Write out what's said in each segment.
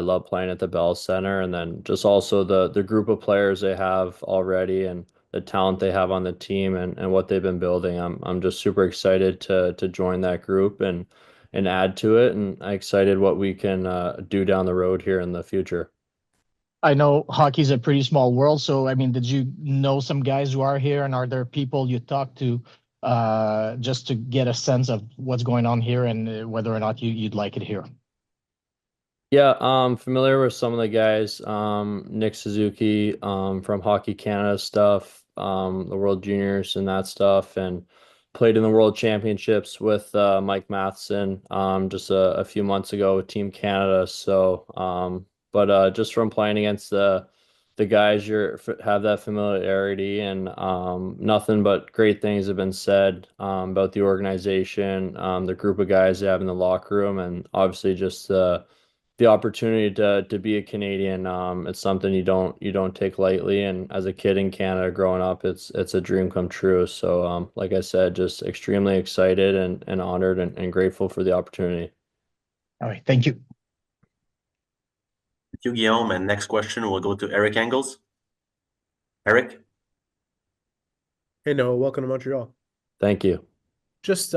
love playing at the Bell Center, and then just also the group of players they have already and the talent they have on the team and what they've been building. I'm just super excited to join that group and add to it, and I'm excited what we can do down the road here in the future. I know hockey's a pretty small world, so I mean, did you know some guys who are here, and are there people you talk to just to get a sense of what's going on here and whether or not you'd like it here? Yeah, familiar with some of the guys. Nick Suzuki, from Hockey Canada stuff, the World Juniors and that stuff, and played in the World Championships with Mike Matheson, just a few months ago with Team Canada. So, but just from playing against the guys, have that familiarity, and nothing but great things have been said about the organization, the group of guys they have in the locker room, and obviously just the opportunity to be a Canadian. It's something you don't take lightly. And as a kid in Canada growing up, it's a dream come true. So like I said, just extremely excited and honored and grateful for the opportunity. All right, thank you. Thank you, Guillaume. And next question will go to Eric Engels. Eric? Hey, Noah, welcome to Montreal. Thank you. Just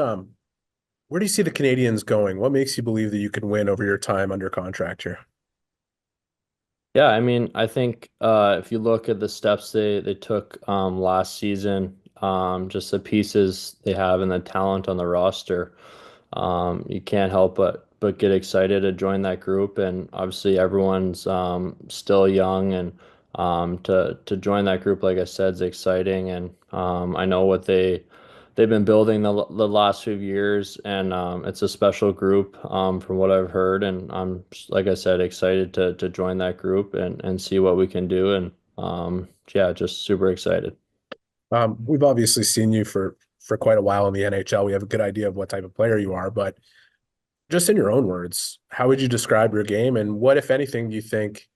where do you see the Canadiens going? What makes you believe that you can win over your time under contract here? Yeah, I mean, I think if you look at the steps they took last season, just the pieces they have and the talent on the roster, you can't help but get excited to join that group. And obviously, everyone's still young, and to join that group, like I said, is exciting. And I know what they've been building the last few years, and it's a special group from what I've heard. And I'm, like I said, excited to join that group and see what we can do. And yeah, just super excited. We've obviously seen you for quite a while in the NHL. We have a good idea of what type of player you are, but just in your own words, how would you describe your game, and what, if anything, do you think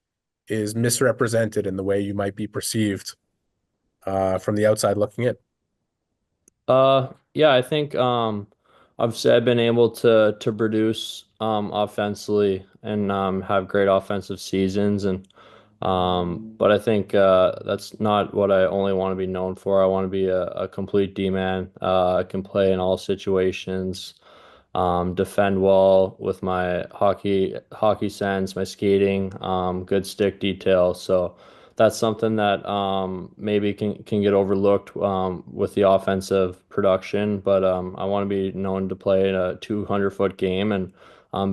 is misrepresented in the way you might be perceived from the outside looking in? Yeah, I think obviously I've been able to produce offensively and have great offensive seasons, and but I think that's not what I only want to be known for. I want to be a complete D-man. I can play in all situations, defend well with my hockey sense, my skating, good stick detail. So that's something that maybe can get overlooked with the offensive production. But I want to be known to play in a 200-foot game and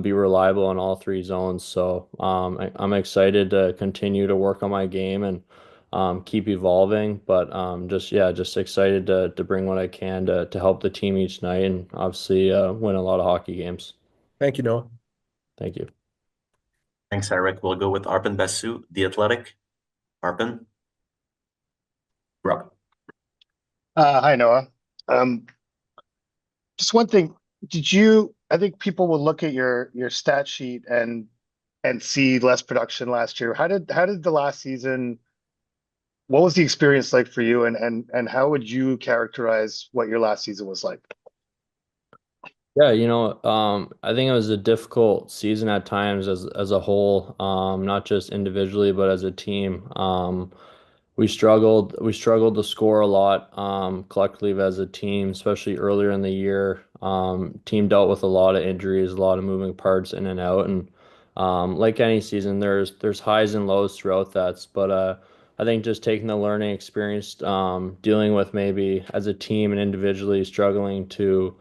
be reliable in all three zones. So I'm excited to continue to work on my game and keep evolving. But just yeah, just excited to bring what I can to help the team each night, and obviously win a lot of hockey games. Thank you, Noah. Thank you. Thanks, Eric. We'll go with Arpin Basu, The Athletic. Arpin? Rob. Hi, Noah. Um, just one thing. I think people will look at your stat sheet and see less production last year. How did the last season, what was the experience like for you, and how would you characterize what your last season was like? Yeah, I think it was a difficult season at times as a whole, not just individually, but as a team. We struggled to score a lot, collectively as a team, especially earlier in the year. Team dealt with a lot of injuries, a lot of moving parts in and out, and like any season, there's highs and lows throughout that. But I think just taking the learning experience, dealing with maybe as a team and individually struggling to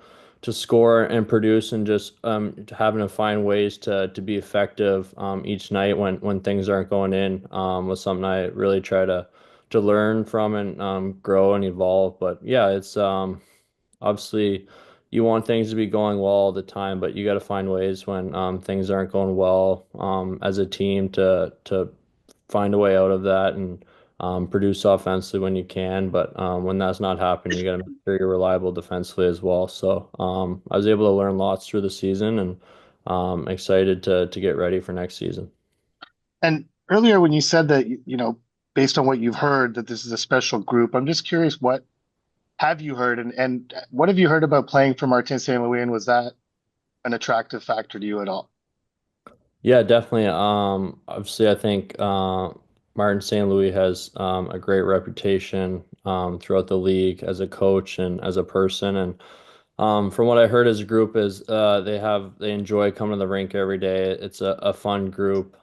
score and produce, and just having to find ways to be effective each night when things aren't going in, was something I really try to learn from and grow and evolve. But yeah, it's obviously you want things to be going well all the time, but you got to find ways when things aren't going well as a team to find a way out of that and produce offensively when you can. But when that's not happening, you got to make sure you're reliable defensively as well. So I was able to learn lots through the season, and excited to get ready for next season. And earlier when you said that, based on what you've heard, that this is a special group, I'm just curious, what have you heard, and what have you heard about playing for Martin St. Louis, and was that an attractive factor to you at all? Yeah, definitely. Obviously, I think Martin St. Louis has a great reputation throughout the league as a coach and as a person. And from what I heard as a group is they enjoy coming to the rink every day. It's a fun group.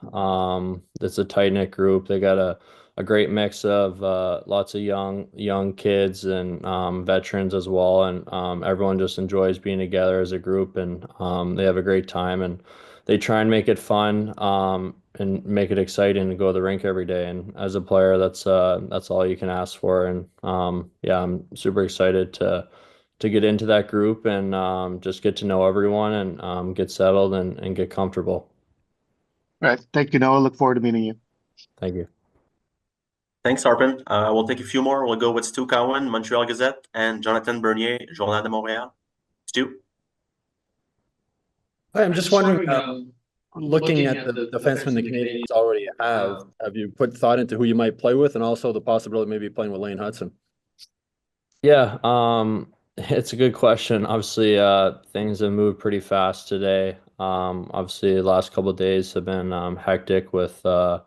It's a tight-knit group. They got a great mix of lots of young kids and veterans as well. And everyone just enjoys being together as a group, and they have a great time. And they try and make it fun and make it exciting to go to the rink every day. And as a player, that's all you can ask for. And yeah, I'm super excited to get into that group and just get to know everyone and get settled and get comfortable. All right. Thank you, Noah. Look forward to meeting you. Thank you. Thanks, Arpin. We'll take a few more. We'll go with Stu Cowan, Montreal Gazette, and Jonathan Bernier, Journal de Montréal. Stu? Hi, I'm just wondering, looking at the defensemen the Canadians already have you put thought into who you might play with, and also the possibility of maybe playing with Lane Hudson? Yeah, it's a good question. Obviously, things have moved pretty fast today. Obviously, the last couple of days have been hectic with a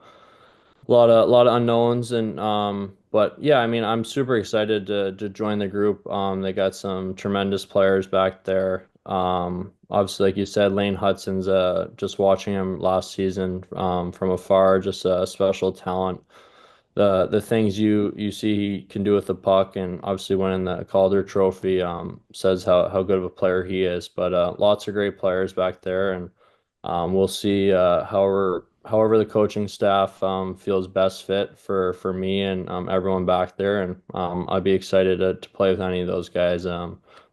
lot of unknowns and but yeah, I mean, I'm super excited to join the group. They got some tremendous players back there. Obviously, like you said, Lane Hudson's just watching him last season from afar, just a special talent. The things you see he can do with the puck, and obviously winning the Calder Trophy says how good of a player he is. But lots of great players back there, and we'll see however the coaching staff feels best fit for me and everyone back there, and I'd be excited to play with any of those guys.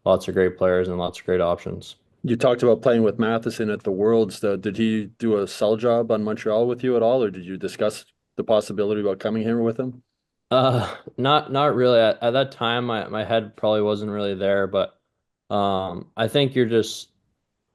Lots of great players and lots of great options. You talked about playing with Matheson at the Worlds. Did he do a sell job on Montreal with you at all, or did you discuss the possibility about coming here with him? Not really. At that time, my head probably wasn't really there, but I think you're just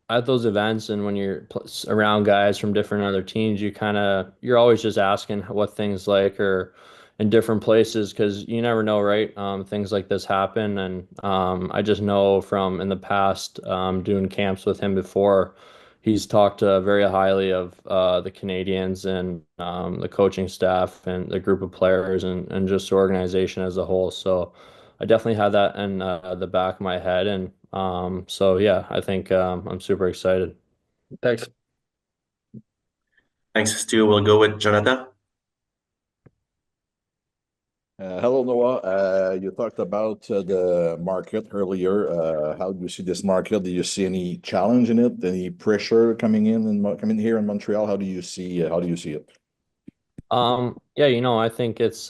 at those events and when you're around guys from different other teams, you're always just asking what things like or in different places because you never know, right? Things like this happen, and I just know from in the past doing camps with him before, he's talked very highly of the Canadians and the coaching staff and the group of players and just the organization as a whole. So I definitely had that in the back of my head, and so yeah, I think I'm super excited. Thanks. Thanks, Stu. We'll go with Jonathan. Hello, Noah. You talked about the market earlier. How do you see this market? Do you see any challenge in it? Any pressure coming in and coming here in Montreal? How do you see it? Yeah, I think it's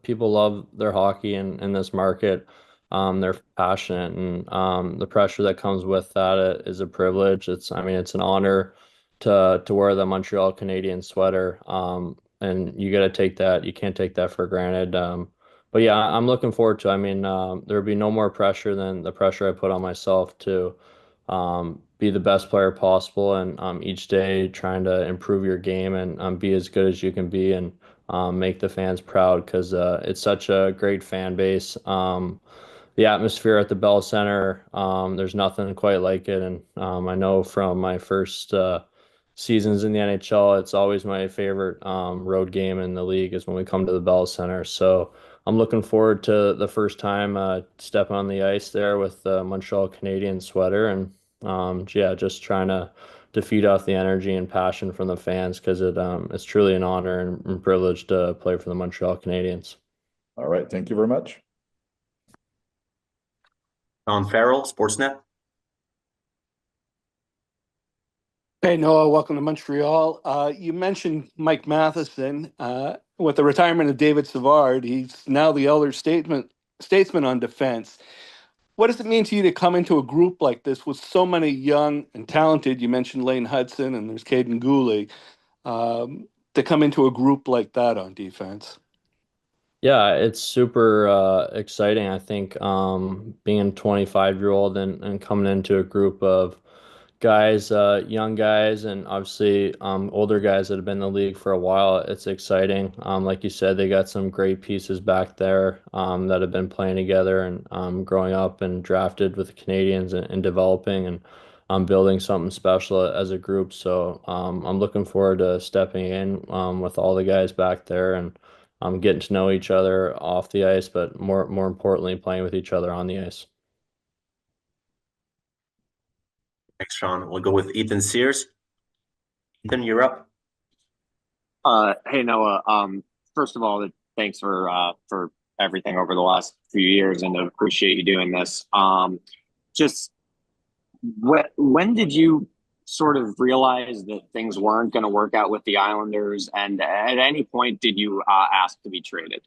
people love their hockey in this market. They're passionate, and the pressure that comes with that is a privilege. I mean, it's an honor to wear the Montreal Canadiens sweater. And you got to take that. You can't take that for granted. But yeah, I'm looking forward to. I mean, there'll be no more pressure than the pressure I put on myself to be the best player possible, and each day trying to improve your game and be as good as you can be, and make the fans proud because it's such a great fan base. The atmosphere at the Bell Center, there's nothing quite like it, and I know from my first seasons in the NHL, it's always my favorite road game in the league is when we come to the Bell Center. So I'm looking forward to the first time stepping on the ice there with the Montreal Canadiens sweater, and yeah, just trying to feed off the energy and passion from the fans because it's truly an honor and privilege to play for the Montreal Canadiens. All right. Thank you very much. Don Farrell, Sportsnet. Hey, Noah, welcome to Montreal. You mentioned Mike Matheson. With the retirement of David Savard, he's now the elder statesman on defense. What does it mean to you to come into a group like this with so many young and talented? You mentioned Lane Hudson and there's Caden Gooley. To come into a group like that on defense? Yeah, it's super exciting. I think being a 25-year-old and coming into a group of guys, young guys, and obviously older guys that have been in the league for a while, it's exciting. Like you said, they got some great pieces back there that have been playing together and growing up and drafted with the Canadians and developing. And building something special as a group. So I'm looking forward to stepping in with all the guys back there and getting to know each other off the ice, but more importantly, playing with each other on the ice. Thanks, Sean. We'll go with Ethan Sears. Ethan, you're up. Hey Noah. First of all, thanks for everything over the last few years, and I appreciate you doing this. Just when did you sort of realize that things weren't going to work out with the Islanders, and at any point did you ask to be traded?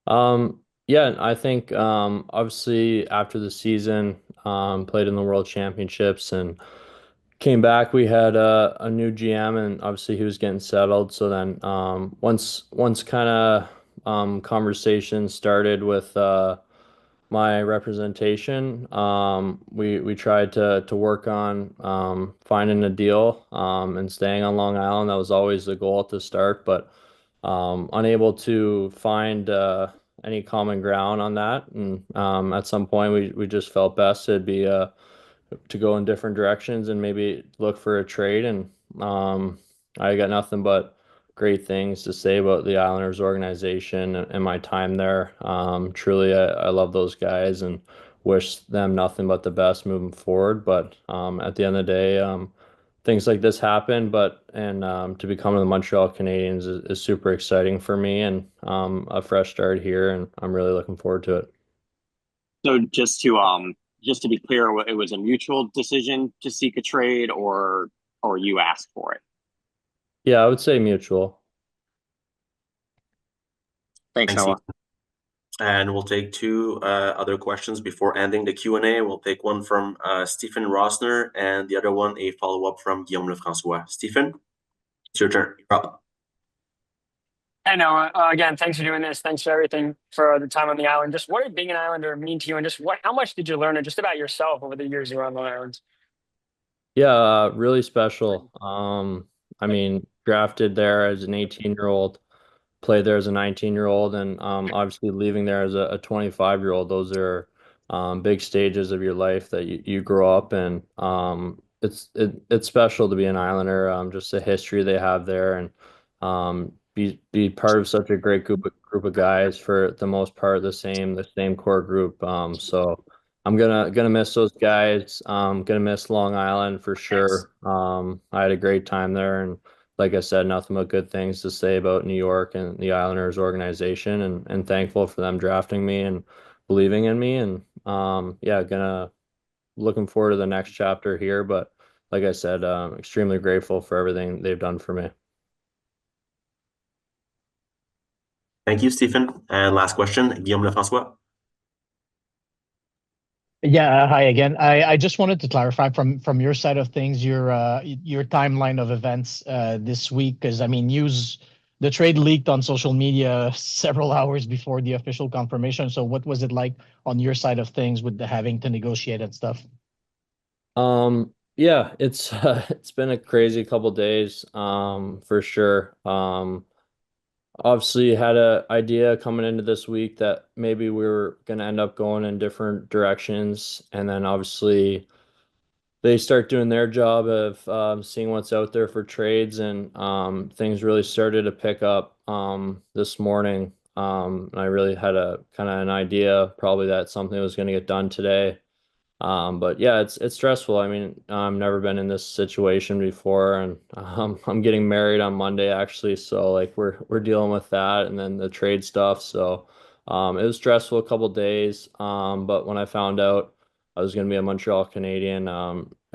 Yeah, I think obviously after the season, played in the World Championships and came back. We had a new GM, and obviously he was getting settled. So then once kind of conversation started with my representation, we tried to work on finding a deal and staying on Long Island. That was always the goal at the start, but unable to find any common ground on that. And at some point, we just felt best it'd be to go in different directions and maybe look for a trade. And I got nothing but great things to say about the Islanders organization and my time there. Truly, I love those guys and wish them nothing but the best moving forward. But at the end of the day, things like this happen. But and to become the Montreal Canadiens is super exciting for me and a fresh start here, and I'm really looking forward to it. So just to be clear, it was a mutual decision to seek a trade, or you asked for it? Yeah, I would say mutual. Thanks, Thanks, Noah. Ethan. And we'll take two other questions before ending the Q&A. We'll take one from Stephen Rosner and the other one a follow-up from Guillaume Lefrançois. Stephen, it's your turn. You're up. Hey Noah, again, thanks for doing this. Thanks for everything for the time on the island. Just what did being an Islander mean to you, and just how much did you learn just about yourself over the years you were on the islands? Yeah, really special. I mean, drafted there as an 18-year-old, played there as a 19-year-old, and obviously leaving there as a 25-year-old. Those are big stages of your life that you grow up in. It's special to be an Islander, just the history they have there, and be part of such a great group of guys for the most part, the same core group. So I'm gonna miss those guys. Gonna miss Long Island for sure. I had a great time there, and like I said, nothing but good things to say about New York and the Islanders organization, and thankful for them drafting me and believing in me. And yeah, gonna looking forward to the next chapter here. But like I said, extremely grateful for everything they've done for me. Thank you, Stephen. And last question, Guillaume Lefrançois. Yeah, hi again. I just wanted to clarify from your side of things, your timeline of events this week, because I mean, the trade leaked on social media several hours before the official confirmation. So what was it like on your side of things with the having to negotiate and stuff? Yeah, it's it's been a crazy couple days, for sure. Obviously had a idea coming into this week that maybe we were gonna end up going in different directions, and then obviously they start doing their job of seeing what's out there for trades, and things really started to pick up this morning. And I really had a kind of an idea probably that something was going to get done today. But yeah, it's stressful. I mean, I've never been in this situation before, and I'm getting married on Monday actually, so like we're dealing with that, and then the trade stuff. So it was stressful a couple days. But when I found out I was going to be a Montreal Canadian,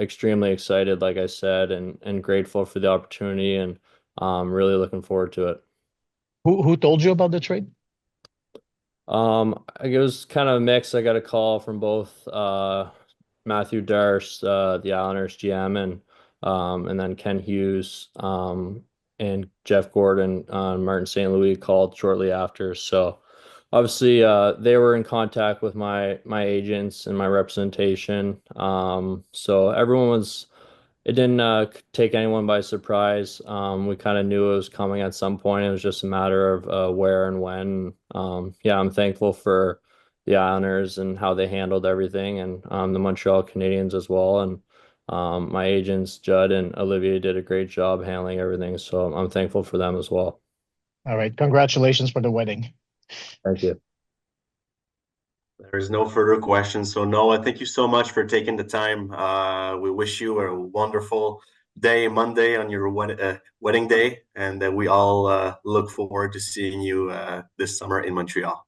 extremely excited, like I said, and grateful for the opportunity, and really looking forward to it. Who told you about the trade? It was kind of a mix. I got a call from both Matthew Darce, the Islanders GM, and then Ken Hughes, and Jeff Gordon, Martin St. Louis called shortly after. So obviously, they were in contact with my agents and my representation. So everyone was. It didn't take anyone by surprise. We kind of knew it was coming at some point. It was just a matter of where and when. Yeah, I'm thankful for the Islanders and how they handled everything, and the Montreal Canadiens as well. And my agents, Judd and Olivier, did a great job handling everything. So I'm thankful for them as well. All right. Congratulations for the wedding. Thank you. There's no further questions. So Noah, thank you so much for taking the time. We wish you a wonderful day, Monday, on your wedding day, and we all look forward to seeing you this summer in Montreal.